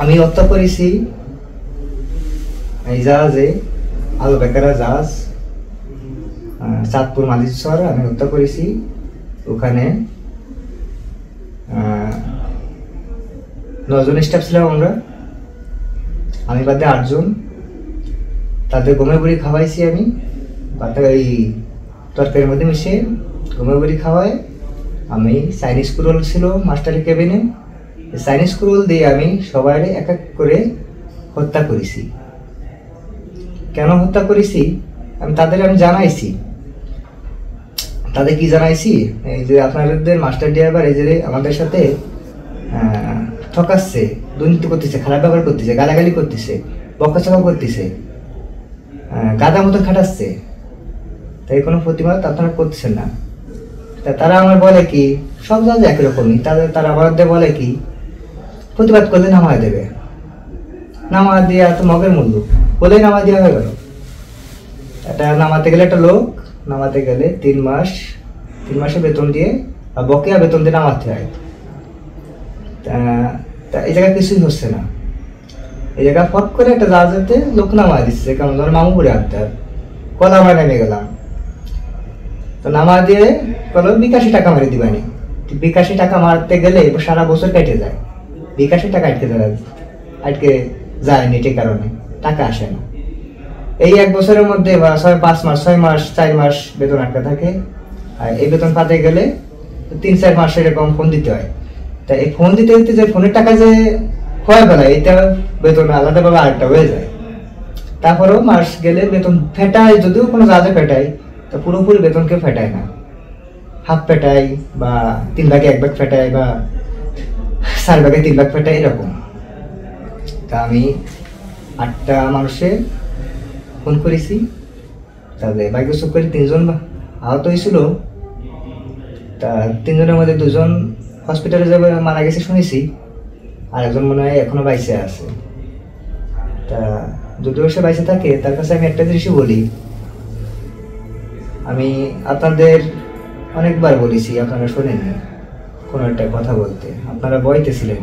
আমি হত্যা করেছি এই জাহাজে, আলু বেকারা জাহাজ, চাঁদপুর মালিশ্বর আমি হত্যা করেছি। ওখানে 9 জন স্টাফ ছিলাম আমরা, আমি বাদে 8 জন। তাদের গমের বড়ি খাওয়াইছি আমি, বাদে ওই তরকারির মধ্যে মিশে গমের বড়ি খাওয়াই। আমি চাইনিজ কুরোল ছিল মাস্টারের কেবিনে, চাইনিজ কুরোল দিয়ে আমি সবাই এক এক করে হত্যা করেছি। কেন হত্যা করেছি আমি তাদের জানাইছি। তাদের কি জানাইছি, এই যে আপনাদের মাস্টার ড্রাইভার এই যে আমাদের সাথে ঠকাচ্ছে, দুর্নীতি করতেছে, খারাপ ব্যবহার করতেছে, গালাগালি করতেছে, বকাচকা করতেছে, গাদা মতো খাটাচ্ছে, তাই কোনো প্রতিবাদ আপনারা করতেছেন না। তা তারা আমার বলে কি, সব জায়গায় একই রকমই, তারা আমাদের বলে কি প্রতিবাদ করলে নামায় দেবে, নামা দিয়ে তো মগের মূল্য বলেই নামা দেওয়া হয়ে গেল। এটা নামাতে গেলে একটা লোক নামাতে গেলে 3 মাসের বেতন দিয়ে বকেয়া বেতন দিয়ে নামাতে হয়। তা এই জায়গায় কিছুই হচ্ছে না। এই জায়গায় ফট করে একটা জাহাজেতে লোক নামা দিচ্ছে, কেমন ধর মামুপুরে আনতে কলা আমরা নেমে গেলাম। তো নামা দিয়ে বলো 82 টাকা মারি দিবানি। 82 টাকা মারতে গেলে সারা বছর কেটে যায়, 82 টাকা আটকে যায় নেটের কারণে টাকা আসে না। এই 1 বছরের মধ্যে বা 5 মাস 6 মাস 4 মাস বেতন আটকে থাকে। আর এই বেতন পাতে গেলে 3-4 মাস এরকম ফোন দিতে হয়। তা এই ফোন দিতে দিতে যে ফোনের টাকা যে ক্ষয় বেলায়, এটা বেতন আলাদাভাবে আরেকটা হয়ে যায়। তারপরেও মাস গেলে বেতন ফেটায়, যদিও কোনো জাহাজে ফেটায়, তা পুরোপুরি বেতনকে ফেটায় না, হাফ ফেটায় বা 3 ভাগে 1 ভাগ ফেটায় বা 4 ভাগে 3 ভাগ ফেটায় এরকম। তা আমি 8টা মানুষের ফোন করেছি, তাহলে বাইক চুপ করে 3 জন আহত হয়েছিল। তা 3 জনের মধ্যে 2 জন হসপিটালে যাবে মারা গেছে শুনেছি, আর একজন মনে হয় এখনো বাইসে আছে। তা যদিও সে বাইসে থাকে, তার কাছে আমি একটা জিনিসই বলি, আমি আপনাদের অনেকবার বলেছি, আপনারা শোনেননি কোনো একটা কথা বলতে। আপনারা বইতেছিলেন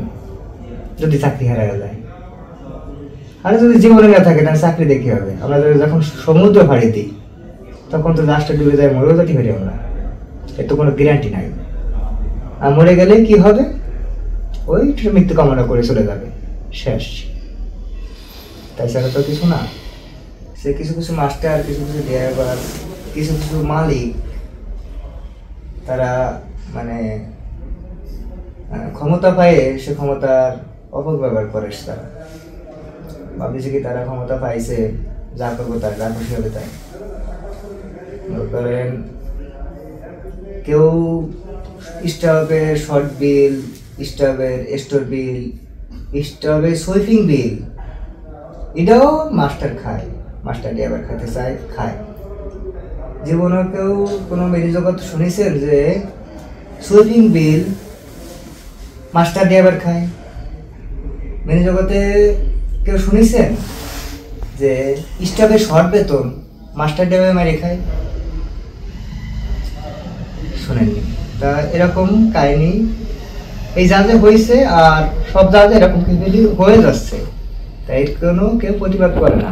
যদি চাকরি হারায় যায়, আর যদি জীবনে না থাকে তাহলে চাকরি দেখে হবে। আমরা যখন সমুদ্র ফাড়ি দিই তখন তো জাহাজটা ডুবে যায়, মরেও যেতে পারি আমরা, এর তো কোনো গ্যারান্টি নাই। আর মরে গেলে কি হবে, ওই মৃত্যু কামনা করে চলে যাবে, শেষ। তাই ছাড়া তো কিছু না। সে কিছু কিছু মাস্টার, কিছু কিছু ড্রাইভার, কিছু কিছু মালিক, তারা মানে ক্ষমতা পায়, সে ক্ষমতার অপব্যবহার করে। তারা ভাবছে কি তারা ক্ষমতা পাইছে, যা করবো তাই, যা খুশি হবে তাই করেন। কেউ স্টাফের শর্ট বিল, স্টাফের স্টোর বিল, স্টাফের সুইপিং বিল, এটাও মাস্টার খায়, মাস্টার ড্রাইভার খাইতে চায়, খায়। জীবনে কেউ কোনো মেরি জগৎ শুনেছেন যে সুইপিং বিল মাস্টার ড্রাইভার খায়? মেরি জগতে কেউ শুনেছেন যে স্টাফের শর্ট বেতন মাস্টার ড্রাইভার মেরে খায়? শোনেননি। তা এরকম কাহিনী এই জাহাজে হয়েছে, আর সব জাহাজে এরকম কিছু হয়ে যাচ্ছে। তাই কোনো কেউ প্রতিবাদ করে না,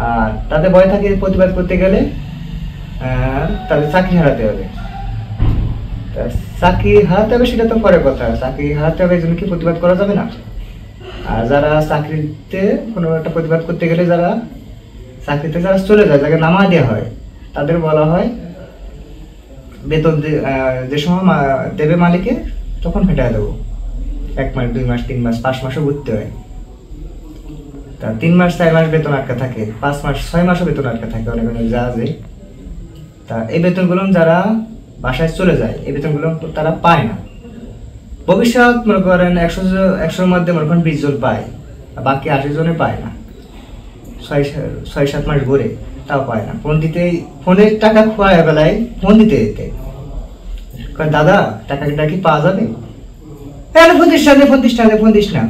আর তাদের ভয় থাকে প্রতিবাদ করতে গেলে তাদের চাকরি হারাতে হবে। চাকরি হারাতে হবে সেটা তো পরের কথা, চাকরি হারাতে হবে এই জন্য কি প্রতিবাদ করা যাবে না? আর যারা চাকরিতে কোনো একটা প্রতিবাদ করতে গেলে, যারা চাকরিতে যারা চলে যায়, যাকে নামা দেওয়া হয়, তাদের বলা হয় বেতন যে সময় দেবে মালিকে তখন ফেটায় দেবো। 1 মাস 2 মাস 3 মাস 5 মাসও ঘুরতে হয়। তা 3 মাস 4 মাস বেতন আটকা থাকে, 5 মাস 6 মাসও বেতন আটকা থাকে অনেক অনেক জাহাজে। তা এই বেতনগুলো যারা বাসায় চলে যায়, এই বেতনগুলো তারা পায় না। ভবিষ্যৎ মনে করেন 100-100-র মধ্যে মনে করেন 20 জন পায়, আর বাকি 80 জনে পায় না। 6-7 মাস ঘুরে তাও পায় না। ফোনের টাকা খোয়া বেলায় ফোন দিতে যেতে দাদা টাকাটা কি পাওয়া যাবে? ফোন দিস না,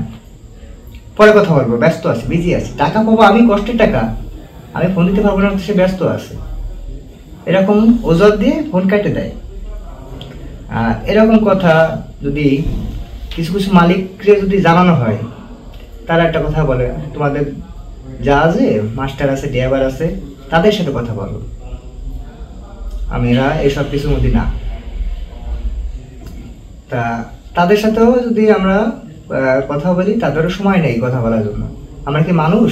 পরে কথা বলবো, ব্যস্ত আছে, বিজি আছে। টাকা পাবো আমি, কষ্টের টাকা, আমি ফোন দিতে পারবো না, সে ব্যস্ত আছে। এরকম ওজোর দিয়ে ফোন কেটে দেয়। আর এরকম কথা যদি কিছু কিছু মালিককে যদি জানানো হয়, তারা একটা কথা বলে, তোমাদের জাহাজে মাস্টার আছে, ড্রাইভার আছে, তাদের সাথে কথা বলো, আমরা এইসব কিছুর মধ্যে না। তা তাদের সাথেও যদি আমরা কথা বলি, তাদেরও সময় নেই কথা বলার জন্য। আমরা কি মানুষ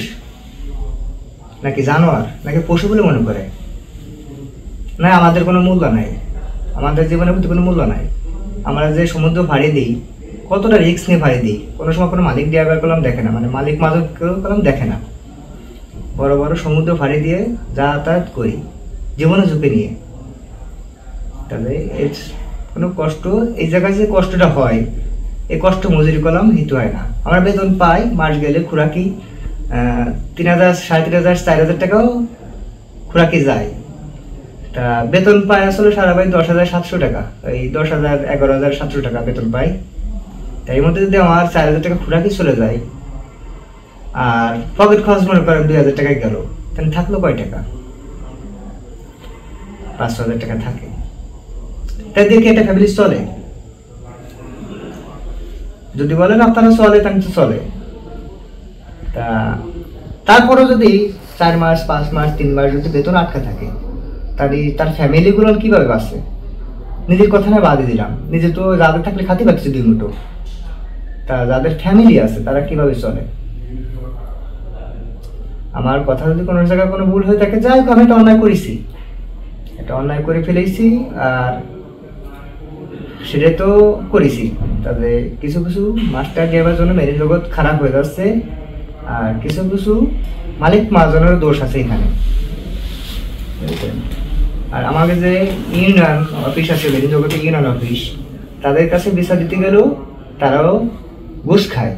নাকি জানোয়ার নাকি পশু বলে মনে করে? না, আমাদের কোনো মূল্য নাই, আমাদের জীবনের প্রতি কোনো মূল্য নাই। আমরা যে সমুদ্র ভাড়ি দিই, কতটা রিস্ক নিয়ে ভাড়ি দিই, কোনো সময় কোনো মালিক ড্রাইভার কলম দেখে না, মানে মালিক মালিক কলম দেখে না। বড় বড় সমুদ্র ভাড়ি দিয়ে যাতায়াত করি জীবনে ঝুঁকি নিয়ে। তাহলে কোনো কষ্ট, এই জায়গায় যে কষ্টটা হয়, এই কষ্ট মজুরি কলম হিত হয় না। আমরা বেতন পাই, মাস গেলে খুরাকি 3,000, 3,500, 4,000 টাকাও খুরাকি যায়। তা বেতন পাই আসলে সারা ভাই 10,700 টাকা, এই 10,000, 11,700 টাকা বেতন পাই। তাই এর মধ্যে যদি আমার 4,000 টাকা খুরাকি চলে যায়, আর পকেট খরচ মনে করেন 2,000 টাকায় গেল, তাহলে থাকলো কয় টাকা? 5,000 টাকা থাকে। তাই দিয়ে কি একটা ফ্যামিলি চলে? যদি বলেন আপনারা চলে, তাহলে তো চলে। তা তারপরেও যদি 4 মাস, 5 মাস, 3 মাস যদি বেতন আটকা থাকে, তাহলে তার ফ্যামিলিগুলো কিভাবে বাঁচে? নিজের কথা না বাদে দিলাম, নিজে তো যাদের থাকলে খাতি পাচ্ছে 2 মুঠো, তা যাদের ফ্যামিলি আছে তারা কিভাবে চলে? আমার কথা যদি কোনো জায়গায় কোনো ভুল হয়ে থাকে, যাই হোক, আমি একটা অন্যায় করেছি, একটা অন্যায় করে ফেলেছি, আর সেটাই তো করেছি। তবে কিছু কিছু মাস্টার ড্রাইভার জন্য মেরিন জগৎ খারাপ হয়ে যাচ্ছে, আর কিছু কিছু মালিক মহাজনেরও দোষ আছে এখানে। আর আমাকে যে ইউনিয়ন অফিস আছে, মেরিন জগতে ইউনিয়ন অফিস, তাদের কাছে বিচার দিতে গেলেও তারাও ঘুষ খায়।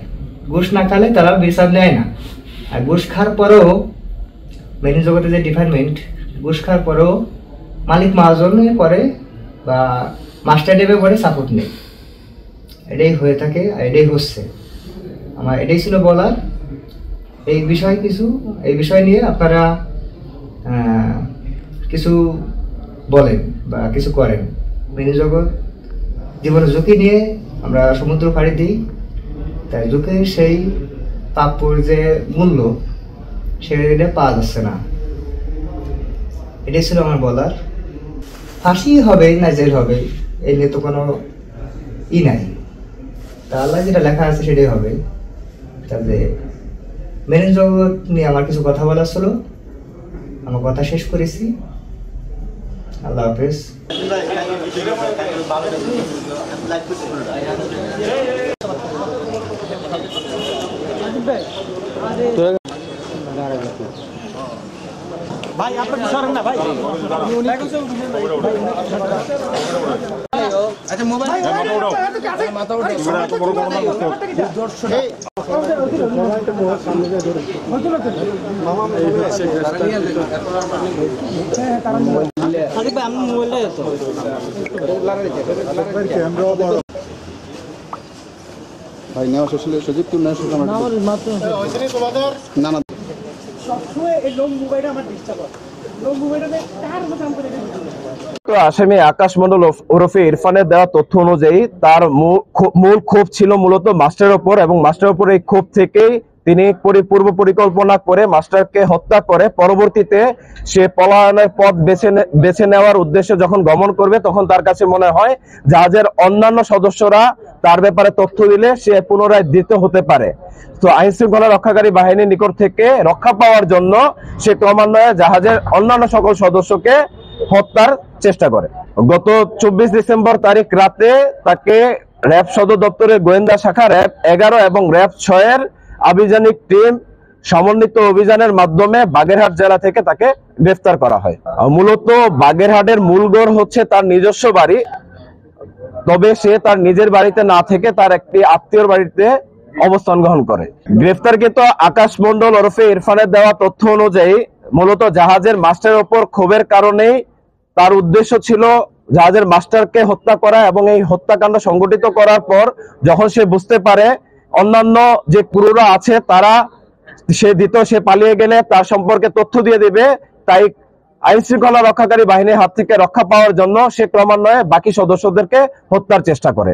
ঘুষ না খালে তারা বিচার নেয় না। আর ঘুষ খাওয়ার পরেও মেরিন জগতে যে ডিপার্টমেন্ট, ঘুষ খাওয়ার পরেও মালিক মহাজনে পরে বা মাস্টার ডেবে পরে সাপোর্ট নেই। এটাই হয়ে থাকে, আর এটাই হচ্ছে। আমার এটাই ছিল বলার। এই বিষয় নিয়ে আপনারা কিছু বলেন বা কিছু করেন। মেরিন জগৎ জীবনের ঝুঁকি নিয়ে আমরা সমুদ্র পাড়ি দিই, তাই ঝুঁকির সেই প্রাপ্যর যে মূল্য, সেটা পাওয়া যাচ্ছে না। এটাই ছিল আমার বলার। ফাঁসি হবে না জেল হবে, এই নিয়ে তো কোনো নাই। তা আল্লাহ যেটা লেখা আছে সেটাই হবে। তাহলে মেরিন জগৎ নিয়ে আমার কিছু কথা বলার ছিল, আমার কথা শেষ করেছি। আল্লাহ হাফেজ। ভাই আপনার সরেন না ভাই। আচ্ছা মোবাইল মাথা উঠাও, এত বড় বড় মাথা দর্শক মামা সাদিক ভাই আমি মোবাইলটা তো ভাই নেওয়া শেষে সজীব তুমি নেওয়া শেষে আমার মাত্র না না সবসময় এই লং মোবাইলটা আমার ডিস্টার্ব হয়। লং মোবাইলটা তার মতো কাম করে আসামি আকাশ মণ্ডল ওরফে ইরফানের দেওয়া তথ্য অনুযায়ী তার মূল ক্ষোভ ছিল মূলত মাস্টারের উপর, এবং মাস্টারের উপর এই ক্ষোভ থেকেই তিনি পূর্ব পরিকল্পনা করে মাস্টারকে হত্যা করে পরবর্তীতে সে পলায়নের পথ বেছে নেওয়ার উদ্দেশ্যে যখন গমন করবে, তখন তার কাছে মনে হয় জাহাজের অন্যান্য সদস্যরা তার ব্যাপারে তথ্য দিলে সে পুনরায় দ্রুত হতে পারে। তো আইন শৃঙ্খলা রক্ষাকারী বাহিনীর নিকট থেকে রক্ষা পাওয়ার জন্য সে ক্রমান্বয়ে জাহাজের অন্যান্য সকল সদস্যকে হত্যার চেষ্টা করে। গত 24 ডিসেম্বর তারিখ রাতে তাকে র্যাব সদর দপ্তরের গোয়েন্দা শাখা র্যাব 11 এবং র্যাব 6 এর আভিযানিক টিম সমন্বিত অভিযানের মাধ্যমে বাগেরহাট জেলা থেকে তাকে গ্রেফতার করা হয়। মূলত বাগেরহাটের মূলগড় হচ্ছে তার নিজস্ব বাড়ি, তবে সে তার নিজের বাড়িতে না থেকে তার একটি আত্মীয়র বাড়িতে অবস্থান গ্রহণ করে। গ্রেফতারকৃত আকাশ মণ্ডল ওরফে ইরফানের দেওয়া তথ্য অনুযায়ী মূলত জাহাজের মাস্টারের উপর ক্ষোভের কারণেই তার উদ্দেশ্য ছিল জাহাজের মাস্টারকে হত্যা করা, এবং এই হত্যাকাণ্ড সংগঠিত করার পর যখন সে বুঝতে পারে অন্যান্য যে ক্রুরা আছে তারা সে পালিয়ে গেলে তার সম্পর্কে তথ্য দিয়ে দিবে, তাই আইন শৃঙ্খলা রক্ষাকারী বাহিনীর হাত থেকে রক্ষা পাওয়ার জন্য সে ক্রমান্বয়ে বাকি সদস্যদেরকে হত্যার চেষ্টা করে।